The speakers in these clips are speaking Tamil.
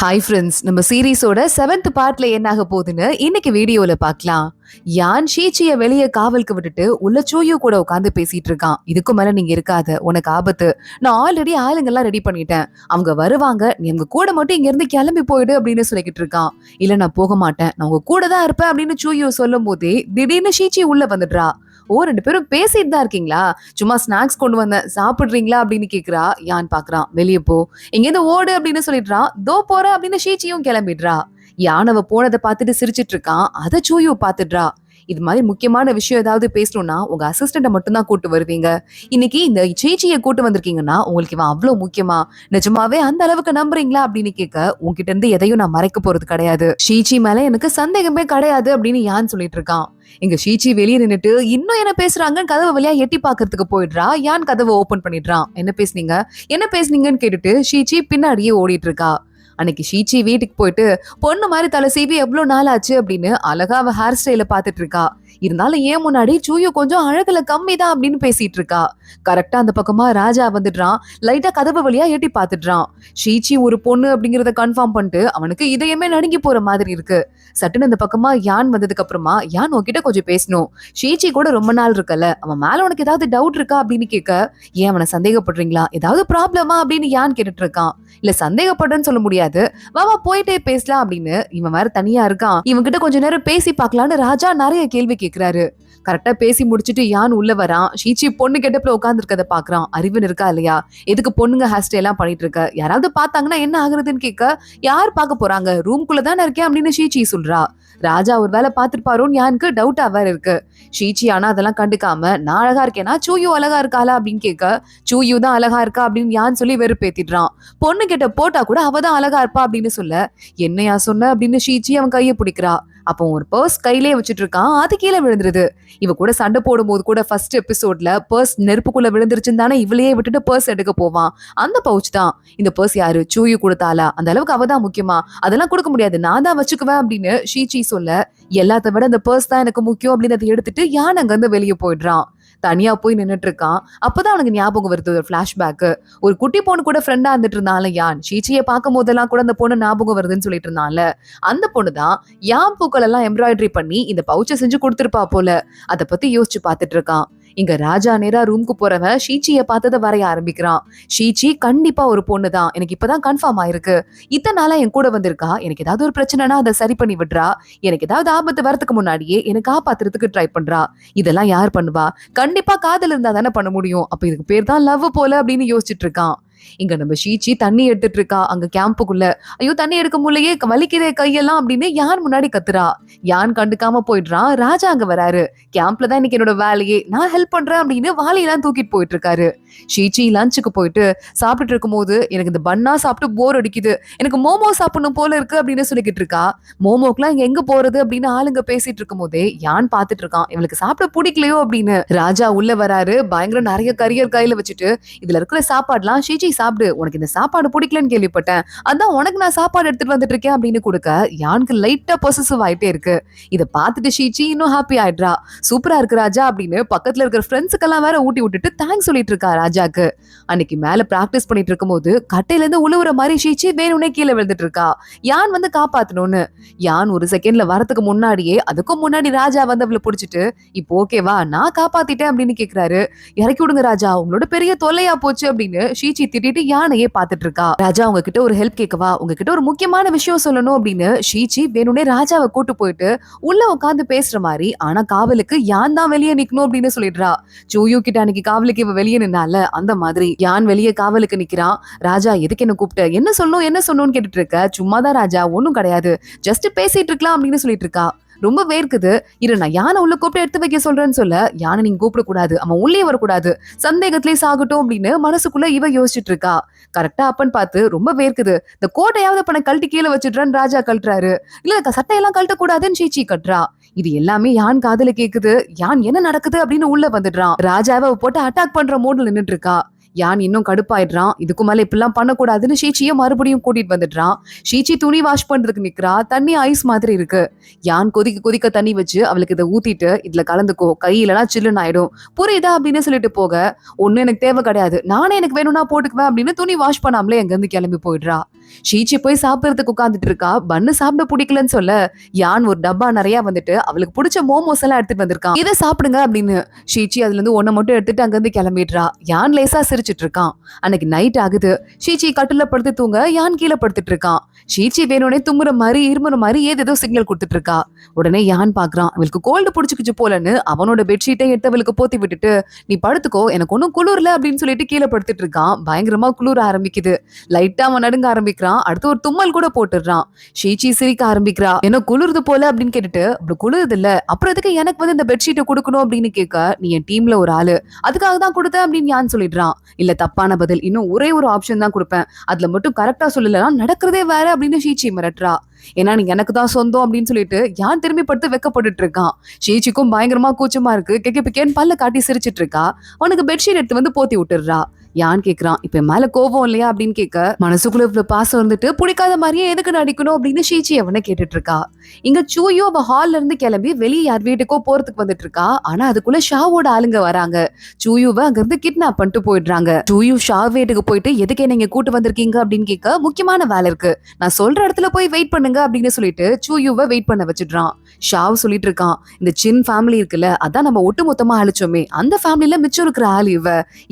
ஹாய் ஃப்ரெண்ட்ஸ், நம்ம சீரீஸோட 7th பார்ட்ல என்ன ஆக போகுதுன்னு இன்னைக்கு வீடியோல பார்க்கலாம். யான் ஷீச்சிய வெளியே காவலுக்கு விட்டுட்டு உள்ள சூயு கூட உட்காந்து பேசிட்டு இருக்கான். இதுக்கு மேல நீங்க இருக்காத, உனக்கு ஆபத்து. நான் ஆல்ரெடி ஆளுங்கெல்லாம் ரெடி பண்ணிட்டேன். அவங்க வருவாங்க, நீ உங்க கூட மட்டும் இங்க இருந்து கிளம்பி போயிடு அப்படின்னு சொல்லிக்கிட்டு இருக்கான். இல்ல நான் போக மாட்டேன், நான் உங்க கூட தான் இருப்பேன் அப்படின்னு சூயு சொல்லும் போதே திடீர்னு ஷீச்சி உள்ள வந்துடுறா. ஓ, ரெண்டு பேரும் பேசிட்டு தான் இருக்கீங்களா? சும்மா ஸ்நாக்ஸ் கொண்டு வந்தேன், சாப்பிடுறீங்களா அப்படின்னு கேக்குறா. யான் பாக்குறான். வெளியே போ, இங்கேருந்து ஓடு அப்படின்னு சொல்லிடுறான். தோ போற அப்படின்னு ஷீச்சியும் கிளம்பிடுறா. யானவ போனதை பார்த்துட்டு சிரிச்சிட்டு இருக்கான். அதை சூயு பாத்துடுறா. இது மாதிரி முக்கியமான விஷயம் ஏதாவது பேசணும்னா உங்க அசிஸ்டண்ட மட்டும் தான் கூட்டு வருவீங்க. இன்னைக்கு இந்த சீச்சியை கூட்டு வந்திருக்கீங்கன்னா உங்களுக்கு இவன் அவ்வளவு முக்கியமா? நிஜமாவே அந்த அளவுக்கு நம்புறீங்களா அப்படின்னு கேட்க, உங்ககிட்ட இருந்து எதையும் நான் மறைக்க போறது கிடையாது. ஷீச்சி மேல எனக்கு சந்தேகமே கிடையாது அப்படின்னு யான் சொல்லிட்டு இருக்கான். எங்க ஷீச்சி வெளியே நின்னுட்டு இன்னும் என்ன பேசுறாங்கன்னு கதவை வழியா எட்டி பாக்குறதுக்கு போயிடுறா. யான் கதவை ஓபன் பண்ணிடுறான். என்ன பேசுனீங்கன்னு கேட்டுட்டு ஷீச்சி பின்னாடியே ஓடிட்டு இருக்கா. அன்னைக்கு ஷீச்சி வீட்டுக்கு போயிட்டு பொண்ணு மாதிரி தலை சீவி எவ்வளவு நாள் ஆச்சு அப்படின்னு அழகா அவ ஹேர் ஸ்டைல பாத்துட்டு இருக்கா. இருந்தாலும் ஏன் முன்னாடி சூயு கொஞ்சம் அழகுல கம்மி தான் அப்படின்னு பேசிட்டு இருக்கா. கரெக்டா அந்த பக்கமா ராஜா வந்துடுறான். லைட்டா கதவு வழியா எட்டி பாத்துடுறான். ஷீச்சி ஒரு பொண்ணு அப்படிங்கறத கன்ஃபார்ம் பண்ணிட்டு அவனுக்கு இதயமே நடுங்கி போற மாதிரி இருக்கு. சட்டுன்னு அந்த பக்கமா யான் வந்ததுக்கு அப்புறமா, யான் உன்கிட்ட கொஞ்சம் பேசணும். ஷீச்சி கூட ரொம்ப நாள் இருக்கல, அவன் மேல உனக்கு ஏதாவது டவுட் இருக்கா அப்படின்னு கேட்க, ஏன் அவனை சந்தேகப்படுறீங்களா, ஏதாவது ப்ராப்ளமா அப்படின்னு யான் கேட்டுட்டு இருக்கான். இல்ல சந்தேகப்படுறேன்னு சொல்ல முடியாது, வாவா போயிட்டே பேசலாம் அப்படின்னு. இவன் வேற தனியா இருக்கான், இவன் கிட்ட கொஞ்ச நேரம் பேசி பார்க்கலான்னு ராஜா நிறைய கேள்வி கேட்கிறாரு. கரெக்டா பேசி முடிச்சுட்டு யான் உள்ள வரான். ஷீச்சி பொண்ணு கெட்டப்ல உட்கார்ந்து இருக்கத பாக்குறான். அறிவுன்னு இருக்கா இல்லையா? எதுக்கு பொண்ணுங்க ஹேர் ஸ்டைல் எல்லாம் பண்ணிட்டு இருக்க? யாராவது பாத்தாங்கன்னா என்ன ஆகுறதுன்னு கேட்க, யார் பார்க்க போறாங்க, ரூம்குள்ள தானே இருக்கேன் அப்படின்னு ஷீச்சி சொல்றா. ராஜா ஒரு வேலை பாத்துருப்பாரோன்னு யானுக்கு டவுட்டா வேற இருக்கு. ஷீச்சி ஆனா அதெல்லாம் கண்டுக்காம, நான் அழகா இருக்கேனா சூயு அழகா இருக்காளா அப்படின்னு கேட்க, சூயு தான் அழகா இருக்கா அப்படின்னு யான் சொல்லி வெறுப்பேத்திடுறான். பொண்ணு கிட்ட போட்டா கூட அவதான் அழகா இருப்பா அப்படின்னு சொல்ல, என்னையா சொன்ன அப்படின்னு ஷீச்சி அவன் கையை பிடிக்கிறா. அப்போ ஒரு பர்ஸ் கையிலே வச்சுட்டு இருக்கான். அது கீழே விழுந்துருது. இவ கூட சண்டை போடும் போது கூட ஃபர்ஸ்ட் எபிசோட்ல பர்ஸ் நெருப்புக்குள்ள விழுந்துருச்சுன்னு தானே இவளையே விட்டுட்டு பர்ஸ் எடுக்க போவான். அந்த பவுச் தான். இந்த பர்ஸ் யாரு? சூயு கொடுத்தாளா? அந்த அளவுக்கு அவதான் முக்கியமா? அதெல்லாம் கொடுக்க முடியாது, நான் தான் வச்சுக்குவேன் அப்படின்னு ஷீச்சி சொல்ல, எல்லாத்த விட அந்த பர்ஸ் தான் எனக்கு முக்கியம் அப்படின்னு அதை எடுத்துட்டு யான் அங்க இருந்து வெளியே போயிடுறான். தனியா போய் நின்னுட்டு இருக்கான். அப்பதான் அவனுக்கு ஞாபகம் வருது ஒரு பிளாஷ்பேக். ஒரு குட்டி பொண்ணு கூட ஃப்ரெண்டா இருந்துட்டு இருந்தான்ல யான். ஷீச்சியை பார்க்கும் போதெல்லாம் கூட அந்த பொண்ணு ஞாபகம் வருதுன்னு சொல்லிட்டு இருந்தான்ல. அந்த பொண்ணு தான் யான் பூக்கள் எல்லாம் எம்ப்ராய்டரி பண்ணி இந்த பவுச்சை செஞ்சு கொடுத்துருப்பா போல. அதை பத்தி யோசிச்சு பார்த்துட்டு இருக்கான். இங்க ராஜா நேரா ரூம்க்கு போறவன் ஷீச்சியை பார்த்ததை வரைய ஆரம்பிக்கிறான். ஷீச்சி கண்டிப்பா ஒரு பொண்ணு தான், எனக்கு இப்பதான் கன்ஃபார்ம் ஆயிருக்கு. இத்தனை நாளா என் கூட வந்திருக்கா. எனக்கு ஏதாவது ஒரு பிரச்சனைனா அதை சரி பண்ணி விடுறா. எனக்கு ஏதாவது ஆபத்து வரதுக்கு முன்னாடியே எனக்கு காப்பாத்துறதுக்கு ட்ரை பண்றா. இதெல்லாம் யார் பண்ணுவா? கண்டிப்பா காதல் இருந்தா தானே பண்ண முடியும். அப்ப இதுக்கு பேர் தான் லவ் போல அப்படின்னு யோசிச்சுட்டு இருக்கான். இங்க நம்ம ஷீச்சி தண்ணி எடுத்துட்டு இருக்கா அங்க கேம்புக்குள்ள. ஐயோ தண்ணி எடுக்க முடியலையே, வலிக்குதே கையெல்லாம் அப்படின்னு யான் முன்னாடி கத்துறா. யான் கண்டுக்காம போயிடுறான். ராஜா அங்க வராரு. கேம்ப்ல தான் இன்னைக்கு என்னோட வேலையே, நான் ஹெல்ப் பண்றேன் அப்படின்னு வாளியெல்லாம் தூக்கிட்டு போயிட்டு இருக்காரு. ஷீச்சி லஞ்சுக்கு போயிட்டு சாப்பிட்டுட்டு இருக்கும் போது, எனக்கு இந்த பன்னா சாப்பிட்டு போர் அடிக்குது, எனக்கு மோமோ சாப்பிடணும் போல இருக்கு அப்படின்னு சொல்லிக்கிட்டு இருக்கா. மோமோக்கெல்லாம் இங்க எங்க போறது அப்படின்னு ஆளுங்க பேசிட்டு இருக்கும் போதே யான் பாத்துட்டு இருக்கான். இவளுக்கு சாப்பிட பிடிக்கலையோ அப்படின்னு. ராஜா உள்ள வராரு. பயங்கர நிறைய கரியர் கையில வச்சுட்டு, இதுல இருக்கிற சாப்பாடுலாம் ஷீச்சி சாப்பிடு, உனக்கு இந்த சாப்பாடு பிடிக்கலன்னு கேள்விப்பட்டேன், அதான் உனக்கு நான் சாப்பாடு எடுத்துட்டு வந்துட்டு இருக்கேன் அப்படின்னு கொடுக்க, யானுக்கு லைட்டா பொசசிவ் ஆயிட்டே இருக்கு. இதை பார்த்துட்டு ஷீச்சி இன்னும் ஹாப்பி ஆயிடுறா. சூப்பரா இருக்கு ராஜா அப்படின்னு பக்கத்துல இருக்கிற ஃப்ரெண்ட்ஸுக்கெல்லாம் வேற ஊட்டி விட்டுட்டு தேங்க்ஸ் சொல்லிட்டு இருக்கா ராஜாக்கு. அன்னைக்கு மேல பிராக்டிஸ் பண்ணிட்டு இருக்கும் போது கட்டையில இருந்து உழுவுற மாதிரி ஷீச்சி வேணும்னே கீழே விழுந்துட்டு இருக்கா. யான் வந்து காப்பாத்தணும்னு. யான் ஒரு செகண்ட்ல வரதுக்கு முன்னாடியே, அதுக்கும் முன்னாடி ராஜா வந்து அவளை பிடிச்சிட்டு, இப்போ ஓகேவா, நான் காப்பாத்திட்டேன் அப்படின்னு கேக்குறாரு. இறக்கி விடுங்க ராஜா, உங்களோட பெரிய தொல்லையா போச்சு அப்படின்னு ஷீச்சி திட்டிட்டு யானையே பாத்துட்டு இருக்கா. ராஜா உங்ககிட்ட ஒரு ஹெல்ப் கேட்கவா, உங்ககிட்ட ஒரு முக்கியமான விஷயம் சொல்லணும் அப்படின்னு ஷீச்சி வேணும்னே ராஜாவை கூட்டு போயிட்டு உள்ள உட்காந்து பேசுற மாதிரி, ஆனா காவலுக்கு யான் தான் வெளியே நிக்கணும் அப்படின்னு சொல்லிடுறா. சூயு கிட்ட அன்னைக்கு காவலுக்கு இவ வெளியே நின்னால அந்த மாதிரி யான் வெளியே காவலுக்கு நிக்கிறான். ராஜா எதுக்கு என்ன கூப்பிட்ட, என்ன சொல்லணும்னு கேட்டுட்டு இருக்க. சும்மாதான் ராஜா, ஒண்ணும் கிடையாது, ஜஸ்ட் பேசிட்டு இருக்கலாம் அப்படின்னு சொல்லிட்டு இருக்கா. ரொம்ப வேர்க்குது, இரு நான் யானை உள்ள கூப்பிட்டு எடுத்து வைக்க சொல்றேன்னு சொல்ல, யானை நீங்க கூப்பிட கூடாது, அவன் உள்ளே வரக்கூடாது, சந்தேகத்திலே சாகட்டும் அப்படின்னு மனசுக்குள்ள இவ யோசிச்சுட்டு இருக்கா. கரெக்டா அப்பன்னு பார்த்து, ரொம்ப வேர்க்குது, இந்த கோட்டையாவது பண்ண கழட்டி கீழே வச்சுடுறான்னு ராஜா கழட்டுறாரு. இல்ல சட்டையெல்லாம் கழட்டக்கூடாதுன்னு சீச்சி கட்டுறா. இது எல்லாமே யான் காதுல கேக்குது. யான் என்ன நடக்குது அப்படின்னு உள்ள வந்துடுறான். ராஜாவை போட்டு அட்டாக் பண்ற மோட்ல நின்னுட்டு இருக்கா. யான் இன்னும் கடுப்பாயிடுறான். இதுக்கு மேல இப்படிலாம் பண்ணக்கூடாதுன்னு ஷீச்சியை மறுபடியும் கூட்டிட்டு வந்துடுறான். ஷீச்சி துணி வாஷ் பண்றதுக்கு நிக்கிறா. தண்ணி ஐஸ் மாதிரி இருக்கு. யான் கொதிக்க கொதிக்க தண்ணி வச்சு அவளுக்கு இதை ஊத்திட்டு இதுல கலந்துக்கோ, கையிலனா சில்லுன்னு ஆயிடும், புரியுதா அப்படின்னு சொல்லிட்டு போக, ஒண்ணு எனக்கு தேவை கிடையாது, நானே எனக்கு வேணும்னா போட்டுக்குவேன் அப்படின்னு துணி வாஷ் பண்ணாமலே எங்க இருந்து கிளம்பி போயிடுறா. ஷீச்சி போய் சாப்பிடறதுக்கு உட்காந்துட்டு இருக்கா. பண்ணு சாப்பிட பிடிக்கலன்னு சொல்ல யான் ஒரு டப்பா நிறைய வந்துட்டு அவளுக்கு பிடிச்ச மோமோஸ் எல்லாம் எடுத்துட்டு வந்திருக்கான். இதை சாப்பிடுங்க அப்படின்னு ஷீச்சி அதுல இருந்து ஒன்ன மட்டும் எடுத்துட்டு அங்க இருந்து கிளம்பிடுறா. யான் லேசா சிரிச்சிட்டு இருக்கான். அன்னைக்கு நைட் ஆகுது. ஷீச்சி கட்டில படுத்து தூங்க யான் கீழே படுத்துட்டு இருக்கான். ஷீச்சி வேணும்னே தும்முற மாதிரி இருமுற மாதிரி ஏதேதோ சிக்னல் கொடுத்துட்டு இருக்கா. உடனே யான் பாக்குறான். அவளுக்கு கோல்டு பிடிச்சிக்கிச்சு போலன்னு அவனோட பெட்ஷீட்டை எடுத்து அவளுக்கு போத்தி விட்டுட்டு, நீ படுத்துக்கோ, எனக்கு ஒன்னும் குளிர்ல அப்படின்னு சொல்லிட்டு கீழே படுத்துட்டு இருக்கான். பயங்கரமா குளிர ஆரம்பிக்குது. லைட்டா அவன் நடுங்க ஆரம்பிக்கிறான். அடுத்து ஒரு தும்மல் கூட போட்டுடுறான். ஷீச்சி சிரிக்க ஆரம்பிக்கிறா. என்ன குளிருது போல அப்படின்னு கேட்டுட்டு, அப்படி குளிருது இல்ல, அப்புறம் எதுக்கு எனக்கு வந்து இந்த பெட்ஷீட்டை கொடுக்கணும் அப்படின்னு கேட்க, நீ என் டீம்ல ஒரு ஆளு, அதுக்காக தான் கொடுத்த அப்படின்னு யான் சொல்லிடுறான். இல்ல, தப்பான பதில், இன்னும் ஒரே ஒரு ஆப்ஷன் தான் கொடுப்பேன், அதுல மட்டும் கரெக்டா சொல்லலன்னா நடக்கிறதே வேற அப்படின்னு ஷீச்சி மிரட்டுறா. ஏன்னா நீ எனக்கு தான் சொந்தம் அப்படின்னு சொல்லிட்டு யான் திரும்பி படுத்து வெக்கப்பட்டுட்டு இருக்கான். ஷீச்சிக்கும் பயங்கரமா கூச்சமா இருக்கு. கெக்கேன்னு பல்ல காட்டி சிரிச்சிட்டு இருக்கா. அவனுக்கு பெட்ஷீட் எடுத்து வந்து போத்தி விட்டுறா. யான் கேக்குறான், இப்ப மேல கோவம் இல்லையா அப்படின்னு கேட்க, மனசுக்குள்ள இவ்வளவு பாசம் இருந்துட்டு பிடிக்காத மாதிரியே எதுக்கு நடிக்கணும் அப்படின்னு ஷீச்சி அவனை கேட்டுட்டு இருக்கா. இங்க சூயோ அவ ஹால்ல இருந்து கிளம்பி வெளியே யார் வீட்டுக்கோ போறதுக்கு வந்துட்டு இருக்கா. ஆனா அதுக்குள்ள ஷாவோட ஆளுங்க வராங்க. சூயுவை அங்க இருந்து கிட்னாப் பண்ணிட்டு போயிடுறாங்க. சூயு ஷா வீட்டுக்கு போயிட்டு, எதுக்கே நீங்க கூட்டு வந்திருக்கீங்க அப்படின்னு கேட்க, முக்கியமான வேலை இருக்கு, நான் சொல்ற இடத்துல போய் வெயிட் பண்ணுங்க அப்படின்னு சொல்லிட்டு சூயுவை வெயிட் பண்ண வச்சிடுறான். ஷாவ் சொல்லிட்டு இருக்கான், இந்த சின் ஃபேமிலி இருக்குல்ல, அதான் நம்ம ஒட்டு மொத்தமா அழிச்சோமே, அந்த ஃபேமிலில மிச்சம் இருக்கிற ஆள்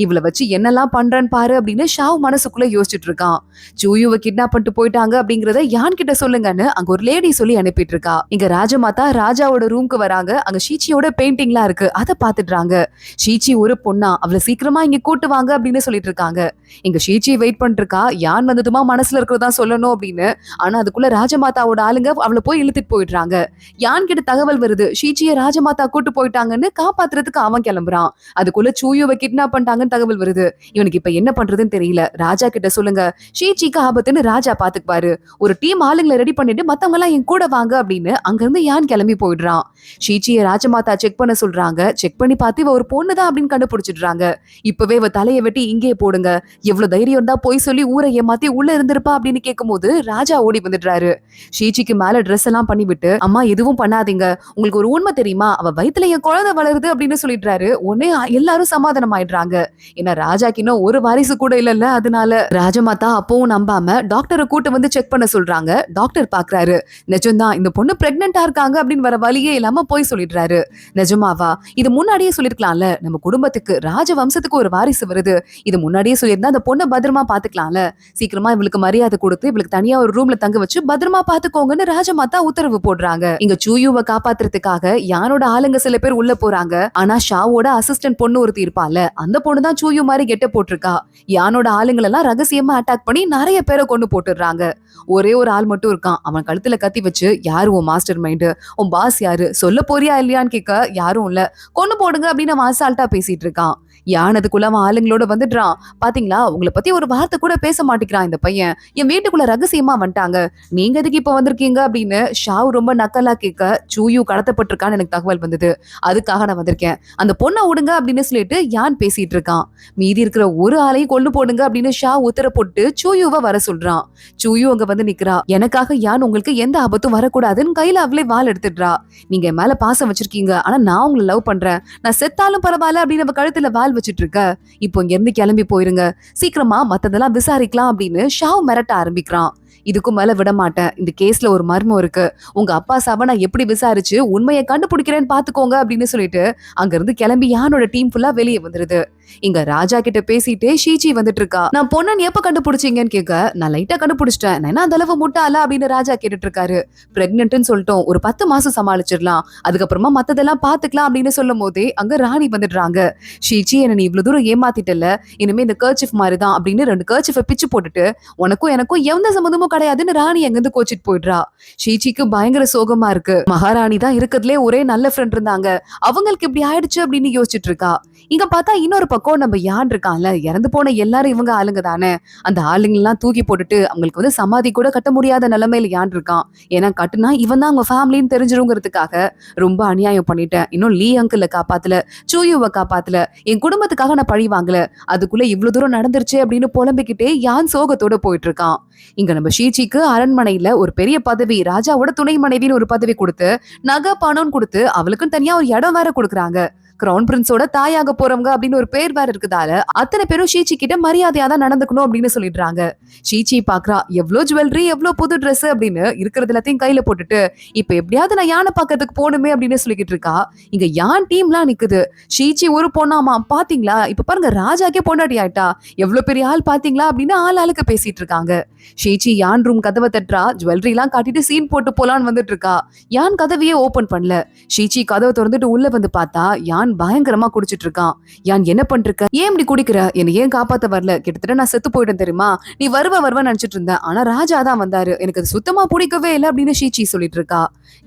இவளை வச்சு என்னெல்லாம் பண்றேன்னு பாரு அப்படின்னு ஷாவ் மனசுக்குள்ள யோசிச்சுட்டு இருக்கான். சூயுவை கிட்னாப் பண்ணிட்டு போயிட்டாங்க அப்படிங்கறத யான் கிட்ட சொல்லுங்கன்னு அங்க ஒரு லேடி சொல்லி அனுப்பிட்டு இருக்கா. இங்க ராஜமாதா ராஜாவோட ரூம்க்கு வராங்க. அங்க ஷீச்சியோட பெயிண்டிங்லாம் இருக்கு, அதை பாத்துடுறாங்க. ஷீச்சி ஒரு பொண்ணா, அவளை சீக்கிரமா இங்க கூட்டு வாங்க அப்படின்னு சொல்லிட்டு இருக்காங்க. இங்க ஷீச்சி வெயிட் பண்ணிட்டு இருக்கா. யான் வந்ததுமா மனசுல இருக்கிறதா சொல்லணும் அப்படின்னு. ஆனா அதுக்குள்ள ராஜமாதாவோட ஆளுங்க அவளை போய் இழுத்துட்டு போயிடுறாங்க. யான் கிட்ட தகவல் வருது, ஷீச்சியை ராஜமாதா கூட்டு போயிட்டாங்கன்னு. காப்பாத்துறதுக்கு அவன் கிளம்புறான். அதுக்குள்ள சூயுவை கிட்னாப் பண்ணிட்டாங்கன்னு தகவல் வருது. இவனுக்கு இப்ப என்ன பண்றதுன்னு தெரியல. ராஜா கிட்ட சொல்லுங்க, ஷீச்சிக்கு ஆபத்துன்னு ராஜா பாத்துக்குவாரு, ஒரு டீம் ஆளுங்களை ரெடி பண்ணிட்டு மத்தவங்க எல்லாம் என் கூட வாங்க அப்படின்னு அங்க இருந்து யான் கிளம்பி போயிடுறான். ஷீச்சியை ராஜமாதா செக் பண்ண சொல்றாங்க. செக் பண்ணி பார்த்து இவ ஒரு பொண்ணுதான் அப்படின்னு கண்டுபிடிச்சிடுறாங்க. இப்பவே இவ தலையை வெட்டி இங்கே போடுங்க, எவ்வளவு தைரியம் இருந்தா போய் சொல்லி ஊரை ஏமாத்தி உள்ள இருந்திருப்பா அப்படின்னு கேட்கும் போது ராஜா ஓடி வந்துடுறாரு. ஷீச்சிக்கு மேல ட்ரெஸ் எல்லாம் பண்ணி விட்டு, அம்மா எதுவும் பண்ணாதீங்க, உங்களுக்கு ஒரு உண்மை தெரியுமா, அவ வயித்துல என் குழந்தை வளருது அப்படின்னு சொல்லிடுறாரு. உடனே எல்லாரும் சமாதானம் ஆயிடுறாங்க. ஏன்னா ராஜாக்கு இன்னும் ஒரு வாரிசு கூட இல்லல்ல. அதனால ராஜமாதா அப்பவும் நம்பாம டாக்டரை கூட்டு வந்து செக் பண்ண சொல்றாங்க. டாக்டர் பாக்குறாரு, நிஜம்தான் இந்த பொண்ணு பிரெக்னெண்டா இருக்காங்க அப்படின்னு வர வழியே இல்லாம போய் சொல்லிடுறாரு. நிஜமாவா, இது முன்னாடியே சொல்லிருக்கலாம்ல, நம்ம குடும்பத்துக்கு ராஜ வம்சத்துக்கு ஒரு வாரிசு வருது, இது முன்னாடியே சொல்லியிருந்தா அந்த பொண்ணை பத்திரமா பாத்துக்கலாம்ல, சீக்கிரமா இவளுக்கு மரியாதை கொடுத்து இவளுக்கு தனியா ஒரு ரூம்ல தங்க வச்சு பத்திரமா பாத்துக்கோங்கன்னு ராஜமாதா உத்தரவு போடுறாங்க. இங்க சூயுவை காப்பாத்துறதுக்காக யானோட ஆளுங்க சில பேர் உள்ள போறாங்க. ஆனா ஷாவோட அசிஸ்டன்ட் பொண்ணு ஒருத்தி இருப்பால, அந்த பொண்ணு தான் சூயு மாதிரி கெட்ட போட்டிருக்கா. யானோட ஆளுங்களை எல்லாம் ரகசியமா அட்டாக் பண்ணி நிறைய பேரை கொண்டு போட்டுடுறாங்க. ஒரே ஒரு ஆள் மட்டும் இருக்கான். அவன் கழுத்துல கத்தி வச்சு, யாரு உன் மாஸ்டர் மைண்டு, உன் பாஸ் யாரு, சொல்ல போறியா இல்லையான்னு கேட்க, யாரும் இல்ல, கொண்டு போடுங்க அப்படின்னு அவன் அசால்ட்டா பேசிட்டு இருக்கான். யானதுக்குள்ள அவன் ஆளுங்களோட வந்துடுறான். பாத்தீங்களா, உங்களை பத்தி ஒரு வார்த்தை கூட பேச மாட்டேங்கிறான் இந்த பையன், என் வீட்டுக்குள்ள ரகசியமா வந்துட்டாங்க, நீங்க எதுக்கு இப்ப வந்திருக்கீங்க அப்படின்னு ஷாவ் ரொம்ப நக்கலா கேட்க, சூயு கடத்தப்பட்டிருக்கான்னு எனக்கு தகவல் வந்தது, அதுக்காக நான் வந்திருக்கேன், அந்த பொண்ணை விடுங்க அப்படின்னு சொல்லிட்டு யான் பேசிட்டு இருக்கான். மீதி இருக்கிற ஒரு ஆளையும் கொண்டு போடுங்க அப்படின்னு ஷா உத்தர போட்டு சூயுவை வர சொல்றான். சூயு அங்க வந்து நிக்கிறா. எனக்காக யான் உங்களுக்கு எந்த ஆபத்தும் வரக்கூடாதுன்னு கையில அவளே வால் எடுத்துடுறா. நீங்க என் மேல பாசம் வச்சிருக்கீங்க, ஆனா நான் உங்களை லவ் பண்றேன், நான் செத்தாலும் பரவாயில்ல அப்படின்னு அவ கழுத்துல வால் வச்சிட்டு இருக்க, இப்போ இங்க இருந்து கிளம்பி போயிருங்க, சீக்கிரமா மத்ததெல்லாம் விசாரிக்கலாம் அப்படின்னு ஷாவ் மிரட்ட ஆரம்பிக்கிறான். இதுக்கும் மேல விட மாட்டேன், இந்த கேஸ்ல ஒரு மர்மம் இருக்கு, உங்க அப்பா சாவ நான் எப்படி விசாரிச்சு உண்மையை கண்டுபிடிக்கிறேன்னு பாத்துக்கோங்க அப்படின்னு சொல்லிட்டு அங்க இருந்து கிளம்பி யானோட டீம் ஃபுல்லா வெளியே வந்துருது. இங்க ராஜா கிட்ட பேசிட்டே ஷீச்சி வந்துட்டு இருக்கா. நான் பொண்ணன் எப்ப கண்டுபிடிச்சீங்கன்னு கேட்க, நான் லைட்டா கண்டுபிடிச்சிட்டேன், நான் அந்த அளவு முட்டாளா அப்படின்னு ராஜா கேட்டுட்டு இருக்காரு. பிரெக்னென்ட்னு சொல்லிட்டோம், ஒரு 10 மாசம் சமாளிச்சிடலாம், அதுக்கப்புறமா மத்ததெல்லாம் பாத்துக்கலாம் அப்படின்னு சொல்லும் போதே அங்க ராணி வந்துடுறாங்க. ஷீச்சி, என்ன நீ இவ்வளவு தூரம் ஏமாத்திட்டல, இனிமே இந்த கர்ச்சிஃப் மாதிரிதான் அப்படின்னு 2 கர்ச்சிஃபை பிச்சு போட்டுட்டு, உனக்கும் எனக்கும் எந்த சம்மந்தமும் கிடையாதுன்னு ராணி அங்க இருந்து கோச்சிட்டு போயிடுறா. ஷீச்சிக்கு பயங்கர சோகமா இருக்கு. மகாராணி தான் இருக்கிறதுலே ஒரே நல்ல ஃப்ரெண்ட் இருந்தாங்க, அவங்களுக்கு இப்படி ஆயிடுச்சு அப்படின்னு யோசிச்சுட்டு இருக்கா. இங்க பார்த்தா இன்னொரு பக்கம் நம்ம யான் இருக்கான்ல, இறந்து போன எல்லாரும் இவங்க ஆளுங்க தானே. அந்த ஆளுங்க எல்லாம் தூக்கி போட்டுட்டு அவங்களுக்கு வந்து சமாதி கூட கட்ட முடியாத நிலைமையில யான் இருக்கான். ஏன்னா கட்டுனா இவன் தான் அவங்க ஃபேமிலின்னு தெரிஞ்சிருங்கிறதுக்காக ரொம்ப அநியாயம் பண்ணிட்டேன், இன்னும் லீ அங்கிள காப்பாத்தல, சூயுவை காப்பாத்தல, என் குடும்பத்துக்காக நான் பழி வாங்கல, அதுக்குள்ள இவ்வளவு தூரம் நடந்துருச்சு அப்படின்னு புலம்பிக்கிட்டே யான் சோகத்தோட போயிட்டு இருக்கான். இங்க நம்ம ஷீச்சிக்கு அரண்மனையில ஒரு பெரிய பதவி, ராஜாவோட துணை மனைவின்னு ஒரு பதவி கொடுத்து நகை பணம் கொடுத்து அவளுக்கும் தனியா ஒரு இடம் வேற கொடுக்குறாங்க. கிரவுன் பிரின்ஸோட தாயாக போறவங்க அப்படின்னு ஒரு பேர் வேற இருக்குதால அத்தனை பேரும் ஷீச்சி கிட்ட மரியாதையா தான் நடந்துக்கணும் அப்படின்னு சொல்லிடுறாங்க. ஷீச்சி பாக்குறா, எவ்வளவு ஜுவல்லரி, எவ்வளவு புது ட்ரெஸ் அப்படின்னு இருக்கிறது எல்லாத்தையும் கையில போட்டுட்டு இப்ப எப்படியாவது நான் யானை பக்கத்துக்கு போகணுமே அப்படின்னு சொல்லிக்கிட்டு இருக்கா. இங்க யான் டீம்லாம் நிக்குது. ஷீச்சி ஒரு பொண்ணாமா, பாத்தீங்களா இப்ப பாருங்க ராஜாக்கே பொண்டாட்டி ஆயிட்டா, எவ்வளவு பெரிய ஆள் பாத்தீங்களா அப்படின்னு ஆளுக்கு பேசிட்டு இருக்காங்க. ஷீச்சி யான் ரூம் கதவை தட்டுறா, ஜுவல்லரி எல்லாம் காட்டிட்டு சீன் போட்டு போலான்னு வந்துட்டு இருக்கா. யான் கதவையே ஓபன் பண்ணல. ஷீச்சி கதவை திறந்துட்டு உள்ள வந்து பார்த்தா யான் பயங்கரமா குடிச்சிட்டு இருக்கான். யான் என்ன பண்ற, ஏன் இப்படி குடிக்கிற, என்ன ஏன் காப்பாத்த வரல, கிட்டத்தட்ட நான் செத்து போயிட்டேன் தெரியுமா, நீ வருவ நினைச்சிட்டு இருந்தேன், ஆனா ராஜா தான் வந்தாரு, எனக்கு அது சுத்தமா பிடிக்கவே இல்லை அப்படின்னு ஷீச்சி சொல்லிட்டு இருக்கா.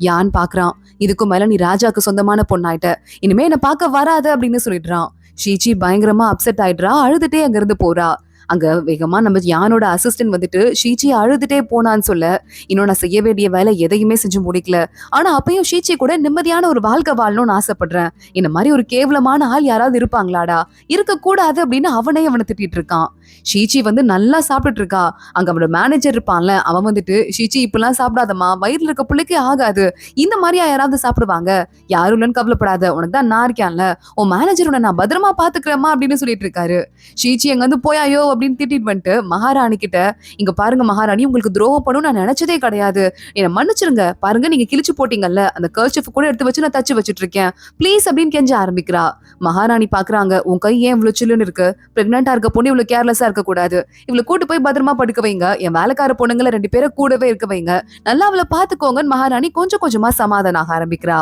யான் பாக்குறான், இதுக்கு மேல நீ ராஜாக்கு சொந்தமான பொண்ணாயிட்ட, இனிமே என்ன பார்க்க வராது அப்படின்னு சொல்லிடுறான். ஷீச்சி பயங்கரமா அப்செட் ஆயிடுறா, அழுதுட்டே அங்க இருந்து போறா. அங்க வேகமா நம்ம யானோட அசிஸ்டன்ட் வந்துட்டு ஷீச்சி அழுதுட்டே போனான்னு சொல்ல, இன்னும் நான் செய்ய வேண்டிய வேலை எதையுமே செஞ்சு முடிக்கல, ஆனா அப்பயும் ஷீச்சி கூட நிம்மதியான ஒரு வாழ்க்கை வாழணும்னு ஆசைப்படுறேன், இந்த மாதிரி ஒரு கேவலமான ஆள் யாராவது இருப்பாங்களாடா, இருக்க கூடாது அப்படின்னு அவனை திட்டிட்டு இருக்கான். ஷீச்சி வந்து நல்லா சாப்பிட்டுட்டு இருக்கா. அங்க அவனோட மேனேஜர் இருப்பான்ல, அவன் வந்துட்டு ஷீச்சி இப்பெல்லாம் சாப்பிடாதம்மா, வயிறுல இருக்க பிள்ளைக்கு ஆகாது, இந்த மாதிரியா யாராவது சாப்பிடுவாங்க, யாரும் இல்லைன்னு கவலைப்படாத, உனக்கு தான் நான் இருக்கேன்ல, உன் மேனேஜர் உன்னை நான் பத்திரமா பாத்துக்கிறேமா அப்படின்னு சொல்லிட்டு இருக்காரு. ஷீச்சி அங்க வந்து போயாயோ அப்படின்னு திட்டிட்டு வந்துட்டு மகாராணி கிட்ட, இங்க பாருங்க மகாராணி, உங்களுக்கு துரோகம் பண்ணும் நான் நினைச்சதே கிடையாது, என்ன மன்னிச்சிருங்க, பாருங்க நீங்க கிழிச்சு போட்டீங்கல்ல அந்த கர்ச்சிஃப் கூட எடுத்து வச்சு நான் தச்சு வச்சுட்டு இருக்கேன், ப்ளீஸ் அப்படின்னு கெஞ்ச ஆரம்பிக்கிறா. மகாராணி பாக்குறாங்க, உன் கை ஏன் இவ்வளவு சில்லுன்னு இருக்கு, பிரெக்னெண்டா இருக்க பொண்ணு இவ்வளவு கேர்லெஸ்ஸா இருக்க கூடாது, இவ்வளவு கூட்டு போய் பத்திரமா படுக்க வைங்க, என் வேலைக்கார பொண்ணுங்களை 2 பேரை கூடவே இருக்க வைங்க, நல்லா அவளை பாத்துக்கோங்கன்னு மகாராணி கொஞ்சம் கொஞ்சமா சமாதானம் ஆக ஆரம்பிக்கிறா.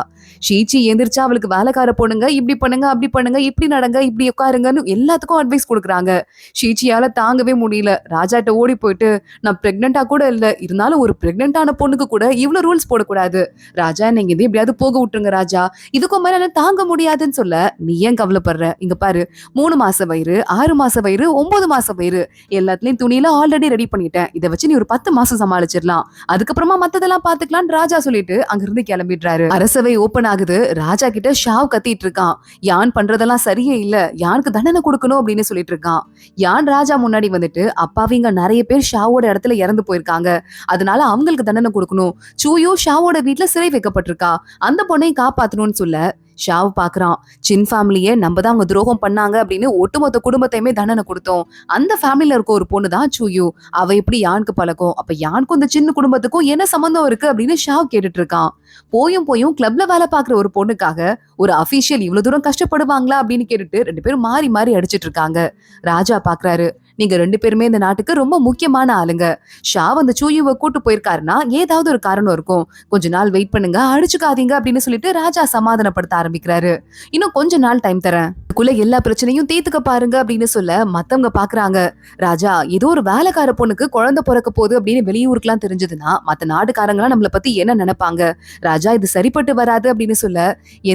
ஷீச்சி எந்திரிச்சா அவளுக்கு வேலைக்கார பொண்ணுங்க இப்படி பண்ணுங்க, அப்படி பண்ணுங்க, இப்படி நடங்க, இப்படி உட்காருங்கன்னு எல்லாத்துக்கும் அட்வைஸ் கொடுக்குறாங்க. ஷீச்சியால தாங்கவே முடியல, ராஜாட்ட ஓடி போயிட்டு, நான் பிரெக்னெண்டா கூட இல்ல, இருந்தாலும் ஒரு பிரெக்னென்டான பொண்ணுக்கு கூட இவ்வளவு ரூல்ஸ் போடக்கூடாது, ராஜா நீங்க இது எப்படியாவது போக விட்டுருங்க ராஜா, இதுக்கும் மேல தாங்க முடியாதுன்னு சொல்ல, நீ ஏன் கவலைப்படுற, இங்க பாரு 3 மாச வயிறு, 6 மாச வயிறு, 9 மாச வயிறு எல்லாத்துலயும் துணியில ஆல்ரெடி ரெடி பண்ணிட்டேன், இதை வச்சு நீ ஒரு 10 மாசம் சமாளிச்சிடலாம், அதுக்கப்புறமா மத்ததெல்லாம் பாத்துக்கலாம்னு ராஜா சொல்லிட்டு அங்கிருந்து கிளம்பிடுறாரு. அரசவை ஓபன் ஆகுது. ராஜா கிட்ட ஷாவ் கத்திட்டு இருக்கான், யான் பண்றதெல்லாம் சரியே இல்ல, யானுக்கு தண்டனை கொடுக்கணும் அப்படின்னு சொல்லிட்டு இருக்கான். யான் ராஜா முன்னாடி வந்துட்டு, அப்பாவிங்க நிறைய பேர் ஷாவோட இடத்துல இறந்து போயிருக்காங்க, அதனால அவங்களுக்கு தண்டனை கொடுக்கணும், சூயோ ஷாவோட வீட்டுல சிறை வைக்கப்பட்டிருக்கா, அந்த பொண்ணையும் காப்பாத்தணும்னு சொல்ல, ஷாவ் பாக்குறான், சின் ஃபேமிலியே நம்ம தான் அவங்க துரோகம் பண்ணாங்க அப்படின்னு ஒட்டுமொத்த குடும்பத்தையுமே தண்டனை கொடுத்தோம், அந்த ஃபேமிலில இருக்க ஒரு பொண்ணு தான் சூயு, அவ எப்படி யானுக்கு பழக்கம், அப்ப யானுக்கும் இந்த சின்ன குடும்பத்துக்கும் என்ன சம்பந்தம் இருக்கு அப்படின்னு ஷாவ் கேட்டுட்டு இருக்கான். போயும் கிளப்ல வேலை பாக்குற ஒரு பொண்ணுக்காக ஒரு அபிஷியல் இவ்வளவு தூரம் கஷ்டப்படுவாங்களா அப்படின்னு கேட்டுட்டு 2 பேரும் மாறி மாறி அடிச்சிட்டு இருக்காங்க. ராஜா பாக்குறாரு, நீங்க 2 பேருமே இந்த நாட்டுக்கு ரொம்ப முக்கியமான ஆளுங்க, ஷாவ் அந்த சூயுவை கூட்டு போயிருக்காருன்னா ஏதாவது ஒரு காரணம் இருக்கும், கொஞ்ச நாள் வெயிட் பண்ணுங்க, அடிச்சுக்காதீங்க அப்படின்னு சொல்லிட்டு ராஜா சமாதானப்படுத்த ஆரம்பிக்கிறாரு. இன்னும் கொஞ்ச நாள் டைம் தரேன், அதுக்குள்ள எல்லா பிரச்சனையும் தீர்த்துக்க பாருங்க அப்படின்னு சொல்ல மத்தவங்க பாக்குறாங்க, ராஜா ஏதோ ஒரு வேலைக்கார பொண்ணுக்கு குழந்தை பிறக்க போகுது அப்படின்னு வெளியூருக்குலாம் தெரிஞ்சதுன்னா மத்த நாடுகாரங்களாம் நம்மளை பத்தி என்ன நினைப்பாங்க, ராஜா இது சரிப்பட்டு வராது அப்படின்னு சொல்ல,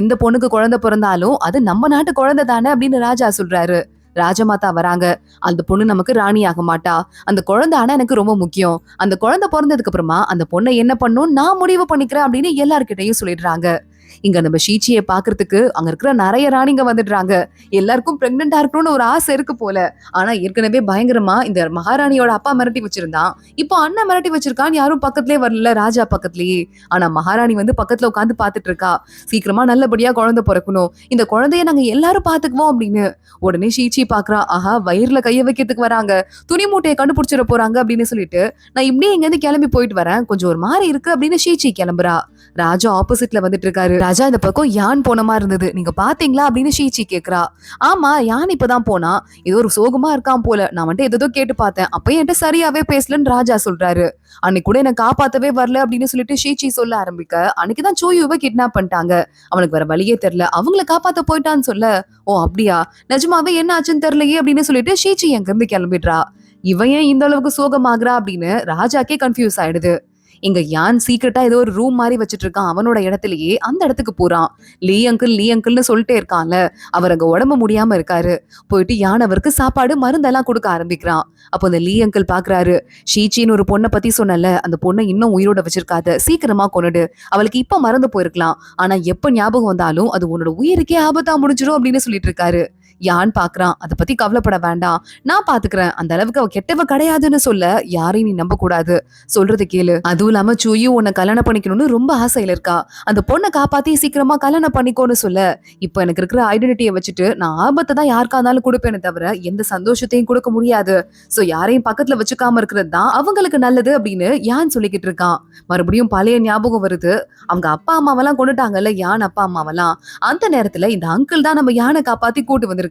எந்த பொண்ணுக்கு குழந்தை பிறந்தாலும் அது நம்ம நாட்டு குழந்தை தானே அப்படின்னு ராஜா சொல்றாரு. ராஜமாதா வராங்க, அந்த பொண்ணு நமக்கு ராணி ஆக மாட்டா, அந்த குழந்தை ஆனா எனக்கு ரொம்ப முக்கியம், அந்த குழந்தை பிறந்ததுக்கு அப்புறமா அந்த பொண்ணை என்ன பண்ணும் நான் முடிவு பண்ணிக்கிறேன் அப்படின்னு எல்லார்கிட்டையும் சொல்லிடுறாங்க. இங்க நம்ம ஷீச்சியை பாக்குறதுக்கு அங்க இருக்கிற நிறைய ராணிங்க வந்துடுறாங்க. எல்லாருக்கும் பிரெக்னெண்டா இருக்கணும்னு ஒரு ஆசை இருக்கு போல. ஆனா ஏற்கனவே பயங்கரமா இந்த மகாராணியோட அப்பா மிரட்டி வச்சிருந்தான், இப்போ அண்ணன் மிரட்டி வச்சிருக்கான்னு யாரும் பக்கத்துலயே வரல, ராஜா பக்கத்துலயே. ஆனா மகாராணி வந்து பக்கத்துல உட்காந்து பாத்துட்டு இருக்கா, சீக்கிரமா நல்லபடியா குழந்தை பிறக்கணும், இந்த குழந்தைய நாங்க எல்லாரும் பாத்துக்குவோம் அப்படின்னு. உடனே ஷீச்சி பாக்குறா, ஆஹா வயிறுல கைய வைக்கிறதுக்கு வராங்க, துணி மூட்டையை கண்டுபிடிச்சிட போறாங்க அப்படின்னு சொல்லிட்டு, நான் இப்படியே இங்க இருந்து கிளம்பி போயிட்டு வரேன், கொஞ்சம் ஒரு மாதிரி இருக்கு அப்படின்னு ஷீச்சி கிளம்புறா. ராஜா ஆப்போசிட்ல வந்துட்டு இருக்காரு. ராஜா இந்த பக்கம் யான் போன மாதிரி இருந்தது, நீங்க பாத்தீங்களா அப்படின்னு ஷீச்சி கேக்குறா. ஆமா யான் இப்பதான் போனா, ஏதோ ஒரு சோகமா இருக்கான் போல, நான் வந்துட்டு ஏதோ கேட்டு பார்த்தேன், அப்ப என்கிட்ட சரியாவே பேசலன்னு ராஜா சொல்றாரு. அன்னைக்கு கூட என்ன காப்பாத்தவே வரல அப்படின்னு சொல்லிட்டு ஷீச்சி சொல்ல ஆரம்பிக்க, அன்னைக்குதான் சூயுவை கிட்னாப் பண்ணிட்டாங்க, அவனுக்கு வேற வழியே தெரியல, அவங்கள காப்பாத்த போயிட்டான்னு சொல்ல, ஓ அப்படியா, நிஜமாவே என்ன ஆச்சுன்னு தெரியலையே அப்படின்னு சொல்லிட்டு ஷீச்சி எங்க இருந்து கிளம்பிடுறா. இவன் ஏன் இந்த அளவுக்கு சோகமாகறா அப்படின்னு ராஜாக்கே கன்ஃபியூஸ் ஆயிடுது. இங்க யான் சீக்கிரட்டா ஏதோ ஒரு ரூம் மாதிரி வச்சிட்டு இருக்கான் அவனோட இடத்துலயே அந்த இடத்துக்கு போறான். லீ அங்கிள்னு சொல்லிட்டே இருக்கான்ல, அவர் அங்க உடம்பு முடியாம இருக்காரு. போயிட்டு யான் அவருக்கு சாப்பாடு மருந்தெல்லாம் கொடுக்க ஆரம்பிக்கிறான். அப்போ அந்த லீ அங்கிள் பாக்குறாரு, ஷீச்சின்னு ஒரு பொண்ணை பத்தி சொன்னல, அந்த பொண்ணை இன்னும் உயிரோட வச்சிருக்காத, சீக்கிரமா கொன்னுடு. அவளுக்கு இப்ப மறந்து போயிருக்கலாம், ஆனா எப்ப ஞாபகம் வந்தாலும் அது உன்னோட உயிருக்கே ஆபத்தா முடிஞ்சிடும் அப்படின்னு சொல்லிட்டு இருக்காரு. யான் பாக்குறான், அதை பத்தி கவலைப்பட வேண்டாம், நான் பாத்துக்கிறேன், அந்த அளவுக்கு அவ கெட்டவ கிடையாதுன்னு சொல்ல யாரையும் நீ நம்ப கூடாது, சொல்றது கேளு. அதுவும் இல்லாம சூயும் உன்னை கல்யாணம் பண்ணிக்கணும்னு ரொம்ப ஆசையில இருக்கா, அந்த பொண்ணை காப்பாத்தி சீக்கிரமா கல்யாணம் பண்ணிக்கோன்னு சொல்ல, இப்ப எனக்கு இருக்கிற ஐடென்டிட்டியை வச்சுட்டு நான் ஆபத்தை தான் யாருக்கா இருந்தாலும் கொடுப்பேனே தவிர எந்த சந்தோஷத்தையும் கொடுக்க முடியாது. சோ யாரையும் பக்கத்துல வச்சுக்காம இருக்கிறது தான் அவங்களுக்கு நல்லது அப்படின்னு யான் சொல்லிக்கிட்டு இருக்கான். மறுபடியும் பழைய ஞாபகம் வருது. அவங்க அப்பா அம்மாவெல்லாம் கொண்டுட்டாங்கல்ல, யான் அப்பா அம்மாவெல்லாம். அந்த நேரத்துல இந்த அங்கிள் தான் நம்ம யானை காப்பாத்தி கூட்டு வந்திருக்காரு.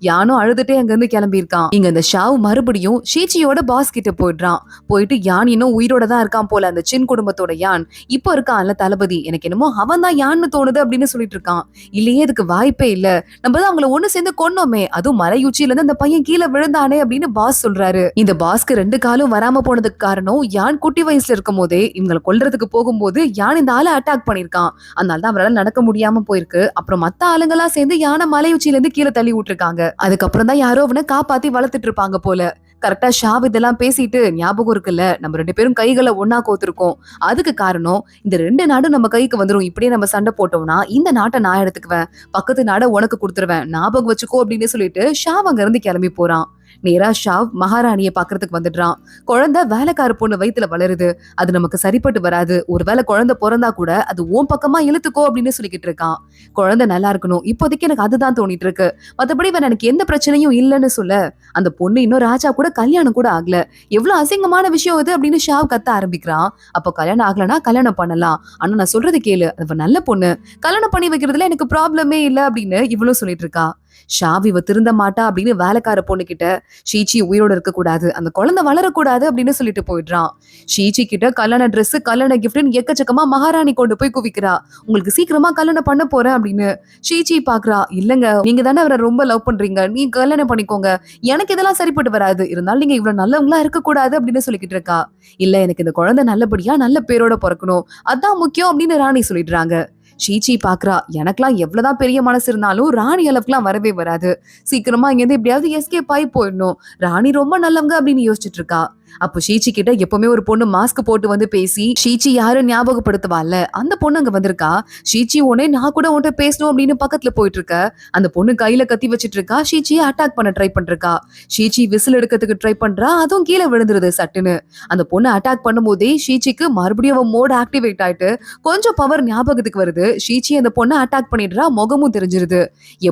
யானும் அழுதுட்டே அங்க இருந்து கிளம்பி இருக்கான். இங்க அந்த ஷாவ் மறுபடியும் ஷீச்சியோட பாஸ் கிட்ட போயிடுறான். போயிட்டு யான் இன்னும் உயிரோட தான் இருக்கான் போல, அந்த சின் குடும்பத்தோட யான் இப்ப இருக்கான்ல தளபதி, எனக்கு என்னமோ அவன் தான் யான்னு தோணுது அப்படின்னு சொல்லிட்டு இருக்கான். இல்லையே, இதுக்கு வாய்ப்பே இல்ல, நம்ம தான் அவங்கள ஒண்ணு சேர்ந்து கொன்னோமே, அதுவும் மலை உச்சியில இருந்து அந்த பையன் கீழே விழுந்தானே அப்படின்னு பாஸ் சொல்றாரு. இந்த பாஸ்க்கு 2 காலும் வராம போனதுக்கு காரணம் யான் குட்டி வயசுல இருக்கும் போதே இவங்களை கொல்றதுக்கு போகும்போது யான் இந்த ஆளை அட்டாக் பண்ணிருக்கான். அதனால தான் அவரால் நடக்க முடியாம போயிருக்கு. அப்புறம் மத்த ஆளுங்களா சேர்ந்து யானை மலை உச்சியில இருந்து கீழே தள்ளி விட்டுருக்காங்க. அதுக்கப்புறம் தான் யாரோ அவனை காப்பாத்தி வளர்த்துட்டு இருப்பாங்க போல. கரெக்டா ஷாவ் இதெல்லாம் பேசிட்டு, ஞாபகம் இருக்குல்ல, நம்ம 2 பேரும் கைகளை ஒன்னா கோத்திருக்கோம், அதுக்கு காரணம் இந்த 2 நாடும் நம்ம கைக்கு வந்துரும், இப்படியே நம்ம சண்டை போட்டோம்னா இந்த நாட்டை நான் எடுத்துக்குவேன், பக்கத்து நாடை உனக்கு கொடுத்துருவேன், ஞாபகம் வச்சுக்கோ அப்படின்னு சொல்லிட்டு ஷாவ் அங்க இருந்து கிளம்பி போறான். நேரா ஷாவ் மகாராணியை பாக்குறதுக்கு வந்துடுறான். குழந்தை வேலைக்கார பொண்ணு வயித்துல வளருது, அது நமக்கு சரிப்பட்டு வராது, ஒருவேளை குழந்தை பிறந்தா கூட அது உன் பக்கமா இழுத்துக்கோ அப்படின்னு சொல்லிக்கிட்டு இருக்கான். குழந்தை நல்லா இருக்கணும், இப்போதைக்கு எனக்கு அதுதான் தோணிட்டு இருக்கு, மத்தபடி எனக்கு எந்த பிரச்சனையும் இல்லைன்னு சொல்ல, அந்த பொண்ணு இன்னும் ராஜா கூட கல்யாணம் கூட ஆகல, எவ்வளவு அசிங்கமான விஷயம் இது அப்படின்னு ஷாவ் கத்த ஆரம்பிக்கிறான். அப்போ கல்யாணம் ஆகலனா கல்யாணம் பண்ணலாம், ஆனா நான் சொல்றது கேளு, அது நல்ல பொண்ணு, கல்யாணம் பண்ணி வைக்கிறதுல எனக்கு ப்ராப்ளமே இல்லை அப்படின்னு இவ்வளவு சொல்லிட்டு இருக்கா. ஷாவ் இவ திருந்த மாட்டா அப்படின்னு வேலைக்கார பொண்ணு கிட்ட, ஷீச்சி உயிரோட இருக்க கூடாது, அந்த குழந்தை வளரக்கூடாது அப்படின்னு சொல்லிட்டு போயிடுறான். ஷீச்சி கிட்ட கல்யாண ட்ரெஸ் கல்யாண கிஃப்ட்னு எக்கச்சக்கமா மகாராணி கொண்டு போய் குவிக்கிறா. உங்களுக்கு சீக்கிரமா கல்யாணம் பண்ண போறேன் அப்படின்னு. ஷீச்சி பாக்குறா, இல்லங்க நீங்க தானே அவரை ரொம்ப லவ் பண்றீங்க, நீ கல்யாணம் பண்ணிக்கோங்க, எனக்கு இதெல்லாம் சரிப்பட்டு வராது, இருந்தாலும் நீங்க இவ்வளவு நல்லவங்களா இருக்க கூடாது அப்படின்னு சொல்லிக்கிட்டு இருக்கா. இல்ல, எனக்கு இந்த குழந்தை நல்லபடியா நல்ல பேரோட பிறக்கணும், அதான் முக்கியம் அப்படின்னு ராணி சொல்லிடுறாங்க. ஷீச்சி பாக்குறா, எனக்கெல்லாம் எவ்வளவுதான் பெரிய மனசு இருந்தாலும் ராணி அளவுக்குலாம் வரவே வராது, சீக்கிரமா இங்க இருந்து எப்படியாவது எஸ்கேப் ஆகி போயிடணும், ராணி ரொம்ப நல்லவங்க அப்படின்னு யோசிச்சுட்டு இருக்கா. அப்போ ஷீச்சி கிட்ட எப்பவுமே ஒரு பொண்ணு மாஸ்க் போட்டு வந்து பேசி ஷீச்சி யாரு ஞாபகப்படுத்துவாள்ல, அந்த பொண்ணு அங்க வந்திருக்கா. ஷீச்சி உடனே நான் கூட உன்கிட்ட பேசணும் அப்படின்னு பக்கத்துல போயிட்டு இருக்க, அந்த பொண்ணு கையில கத்தி வச்சிட்டு இருக்கா, ஷீச்சியை அட்டாக் பண்ண ட்ரை பண்றா. ஷீச்சி விசில் எடுக்கிறதுக்கு ட்ரை பண்றா, அதுவும் கீழே விழுந்துருது சட்டுன்னு. அந்த பொண்ணு அட்டாக் பண்ணும் போதே ஷீச்சிக்கு மறுபடியும் அவன் மோட் ஆக்டிவேட் ஆயிட்டு கொஞ்சம் பவர் ஞாபகத்துக்கு வருது. ஷீச்சி அந்த பொண்ணை அட்டாக் பண்ணிடுறா, முகமும் தெரிஞ்சிருது.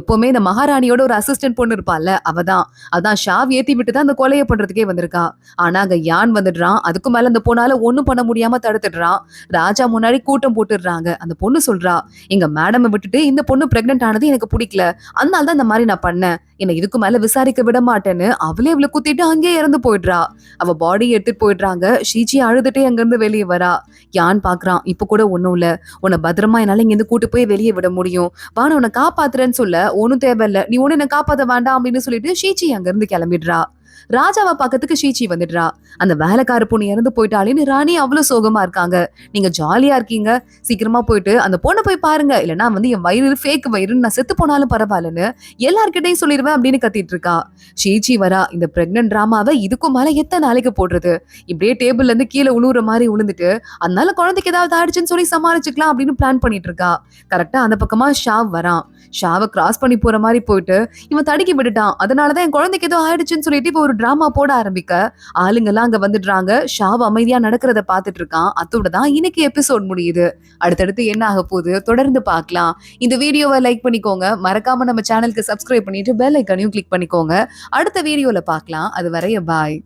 எப்பவுமே இந்த மகாராணியோட ஒரு அசிஸ்டன்ட் பொண்ணு இருப்பாள்ல, அவதான். அதான் ஷாவ் ஏத்தி விட்டு தான் அந்த கொலையை பண்றதுக்கே வந்திருக்கா. ஆனா அங்க யான் வந்துடுறான். அதுக்கு மேல அந்த பொண்ணால ஒண்ணும் பண்ண முடியாம தடுத்துடுறான். ராஜா முன்னாடி கூட்டம் போட்டுடுறாங்க. அந்த பொண்ணு சொல்றா, எங்க மேடம் விட்டுட்டு இந்த பொண்ணு பிரெக்னென்ட் ஆனது எனக்கு பிடிக்கல, அதனால தான் இந்த மாதிரி நான் பண்ணேன், என்ன இதுக்கு மேல விசாரிக்க விட மாட்டேன்னு அவளே அவளை குத்திட்டு அங்கேயே இறந்து போயிடுறா. அவ பாடி எடுத்துட்டு போயிடுறாங்க. ஷீச்சி அழுதுட்டே அங்க இருந்து வெளியே வரா. யான் பாக்குறான், இப்ப கூட ஒண்ணும் இல்ல, உன்னை பத்திரமா என்னால இங்க இருந்து கூட்டு போய் வெளியே விட முடியும், வான உன்னை காப்பாத்துறேன்னு சொல்ல, ஒன்னும் தேவையில்ல, நீ ஒண்ணு என்ன காப்பாத்த வேண்டாம் அப்படின்னு சொல்லிட்டு ஷீச்சி அங்க இருந்து கிளம்பிடுறா. ராஜாவை பக்கத்துக்கு ஷீச்சி வந்துடுறா. அந்த வேலைக்கார பொண்ணு இறந்து போயிட்டாலேன்னு ராணி அவ்வளவு சோகமா இருக்காங்க. நீங்க ஜாலியா இருக்கீங்க, சீக்கிரமா போயிட்டு அந்த பொண்ணை போய் பாருங்க, இல்லைன்னா என் வயிறு ஃபேக் வயிறுன்னு நான் செத்து போனாலும் பரவாயில்லன்னு எல்லார்கிட்டையும் சொல்லிடுவேன் அப்படின்னு கத்திட்டு இருக்கா. ஷீச்சி வரா. இந்த பிரெக்னன்ட் டிராமாவை இதுக்கும் மேல எத்தனை நாளைக்கு போடுறது, இப்படியே டேபிள்ல இருந்து கீழே உழுவுற மாதிரி உழுந்துட்டு அதனால குழந்தைக்கு ஏதாவது ஆயிடுச்சுன்னு சொல்லி சமாளிச்சுக்கலாம் அப்படின்னு பிளான் பண்ணிட்டு இருக்கா. கரெக்டா அந்த பக்கமா ஷாவ் வரான். ஷாவை கிராஸ் பண்ணி போற மாதிரி போயிட்டு இவன் தடுக்கி விட்டுட்டான், அதனாலதான் என் குழந்தைக்கு ஏதோ ஆயிடுச்சுன்னு சொல்லிட்டு இப்போ ஒரு டிராமா போட ஆரம்பிக்க ஆளுங்க எல்லாம் அங்க வந்துடுறாங்க. ஷாவ் அமைதியா நடக்கிறத பாத்துட்டு இருக்கான். அதோட தான் இன்னைக்கு எபிசோட் முடியுது. அடுத்தடுத்து என்ன ஆக போகுது தொடர்ந்து பார்க்கலாம். இந்த வீடியோவை லைக் பண்ணிக்கோங்க, மறக்காம நம்ம சேனலுக்கு சப்ஸ்கிரைப் பண்ணிட்டு பெல் ஐக்கானையும் கிளிக் பண்ணிக்கோங்க. அடுத்த வீடியோல பார்க்கலாம். அது வரைய பாய்.